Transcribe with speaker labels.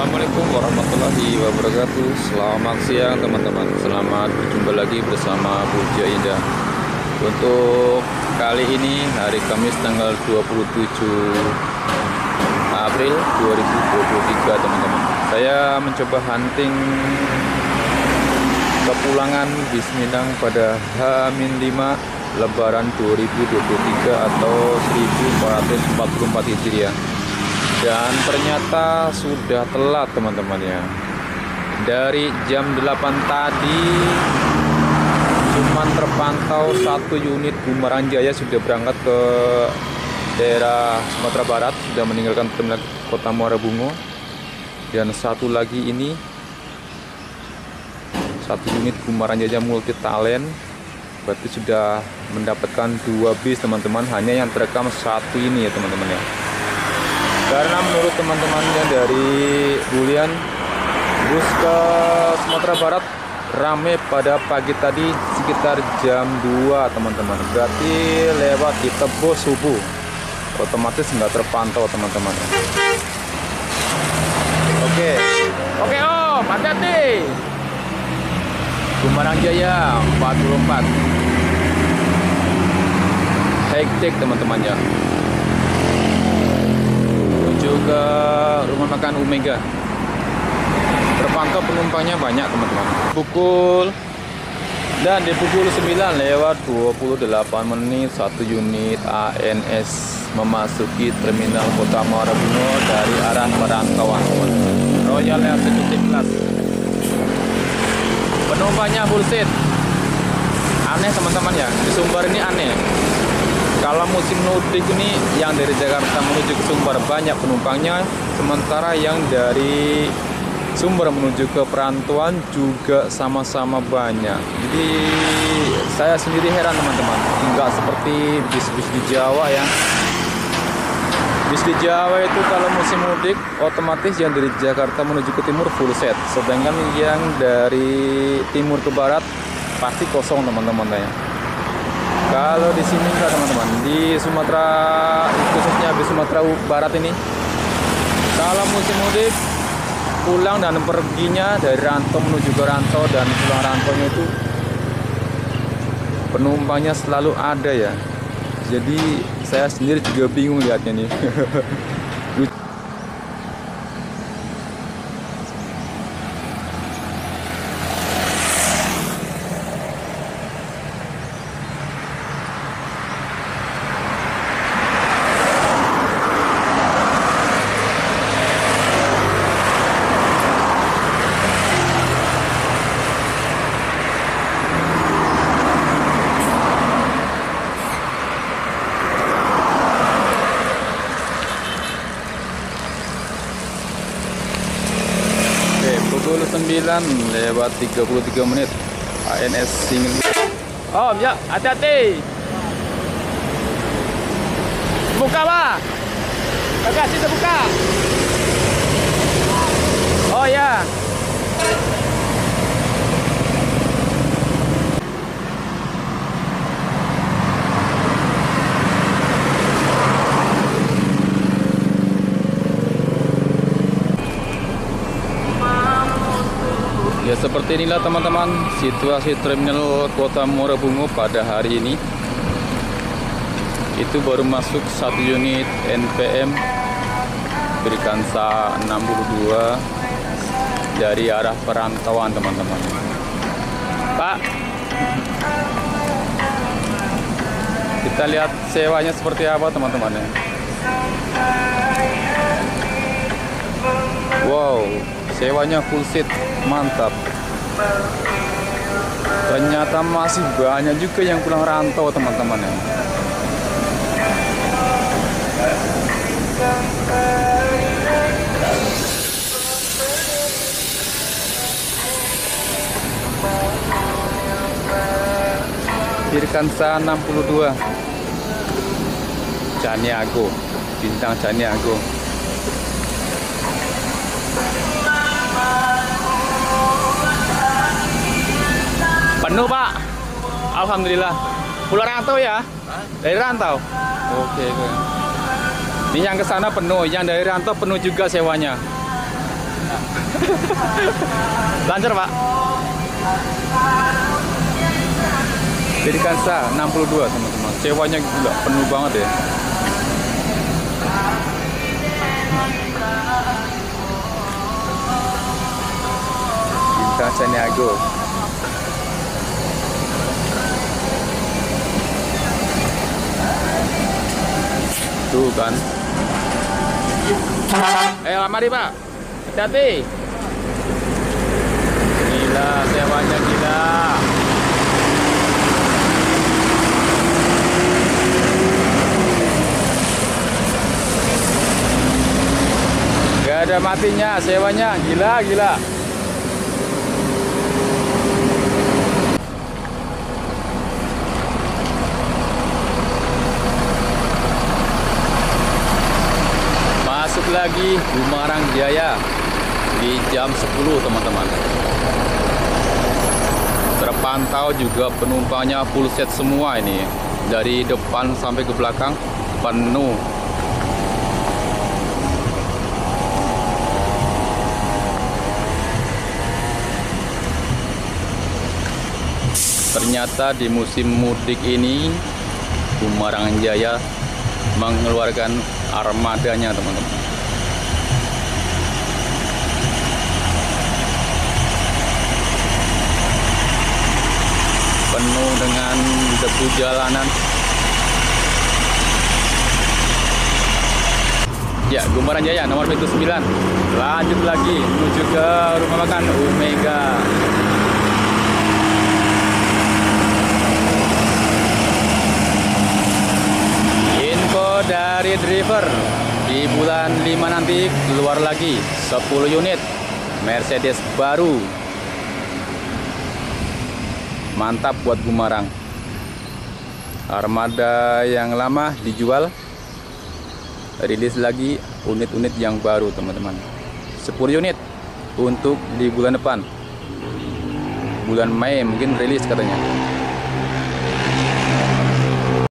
Speaker 1: Assalamualaikum warahmatullahi wabarakatuh. Selamat siang teman-teman. Selamat berjumpa lagi bersama Puja Indah. Untuk kali ini hari Kamis tanggal 27 April 2023 teman-teman. Saya mencoba hunting kepulangan Bismillah pada H-5 Lebaran 2023 atau 1444 Hijriah. Dan ternyata sudah telat teman-teman ya. Dari jam 8 tadi cuman terpantau satu unit Bumerang Jaya sudah berangkat ke daerah Sumatera Barat, sudah meninggalkan terminal Kota Muara Bungo. Dan satu lagi ini satu unit Bumerang Jaya multi talent, berarti sudah mendapatkan 2 bis teman-teman. Hanya yang terekam satu ini ya teman-teman ya. Karena menurut teman-temannya dari Bulian, bus ke Sumatera Barat rame pada pagi tadi sekitar jam 2 teman-teman. Berarti lewat di Tebo subuh, otomatis nggak terpantau teman-teman. Oke Om, hati-hati. Bumerang Jaya 44 hektik teman-teman ya, ke rumah makan Omega. Terpantau penumpangnya banyak teman-teman. Di pukul 9 lewat 28 menit satu unit ANS memasuki terminal Kota Muara Bungo dari arah perantauan teman-teman. Royal Executive Class. Penumpangnya full seat. Aneh teman-teman ya, di Sumbar ini aneh. Kalau musim mudik ini yang dari Jakarta menuju ke Sumbar banyak penumpangnya, sementara yang dari Sumbar menuju ke perantauan juga sama-sama banyak. Jadi saya sendiri heran teman-teman, nggak seperti bis-bis di Jawa ya. Bis di Jawa itu kalau musim mudik otomatis yang dari Jakarta menuju ke timur full set, sedangkan yang dari timur ke barat pasti kosong teman-teman ya. Kalau di sini enggak teman-teman, di Sumatera khususnya di Sumatera Barat ini, kalau musim mudik pulang dan perginya dari rantau menuju ke rantau dan pulang rantaunya itu penumpangnya selalu ada ya. Jadi saya sendiri juga bingung lihatnya nih. Pukul 9 lewat 33 menit ANS Singin. Om ya, hati-hati. Buka Pak, bagasi terbuka. Oh ya. Ya seperti inilah teman-teman situasi terminal Kota Muara Bungo pada hari ini. Itu baru masuk satu unit NPM Brikansa 62 dari arah perantauan teman-teman. Pak, kita lihat sewanya seperti apa teman-teman ya. Wow, sewanya full seat, mantap. Ternyata masih banyak juga yang pulang rantau teman-teman ya. Brikansa 62 Caniago, bintang Caniago. Penuh Pak, alhamdulillah. Pulang rantau ya? Dari rantau? Oke. Ini yang ke sana penuh, yang dari rantau penuh juga sewanya. Lancar Pak. Jadi Kansa 62 teman-teman. Sewanya gila, penuh banget ya. Bintang Santiago. Tuh kan. Lama nih Pak. Hati-hati. Gila, sewanya gila. Gak ada matinya, sewanya gila. Masuk lagi Bumarang Jaya di jam 10 teman-teman. Terpantau juga penumpangnya full set semua ini. Dari depan sampai ke belakang penuh. Ternyata di musim mudik ini Bumarang Jaya mengeluarkan armadanya teman-teman. Penuh dengan debu jalanan. Ya, Bumarang Jaya nomor pintu 9. Lanjut lagi menuju ke rumah makan Omega. Dari driver di bulan 5 nanti keluar lagi 10 unit Mercedes baru. Mantap buat Bumarang. Armada yang lama dijual, rilis lagi unit-unit yang baru teman-teman. 10 unit untuk di bulan depan, bulan Mei mungkin rilis katanya.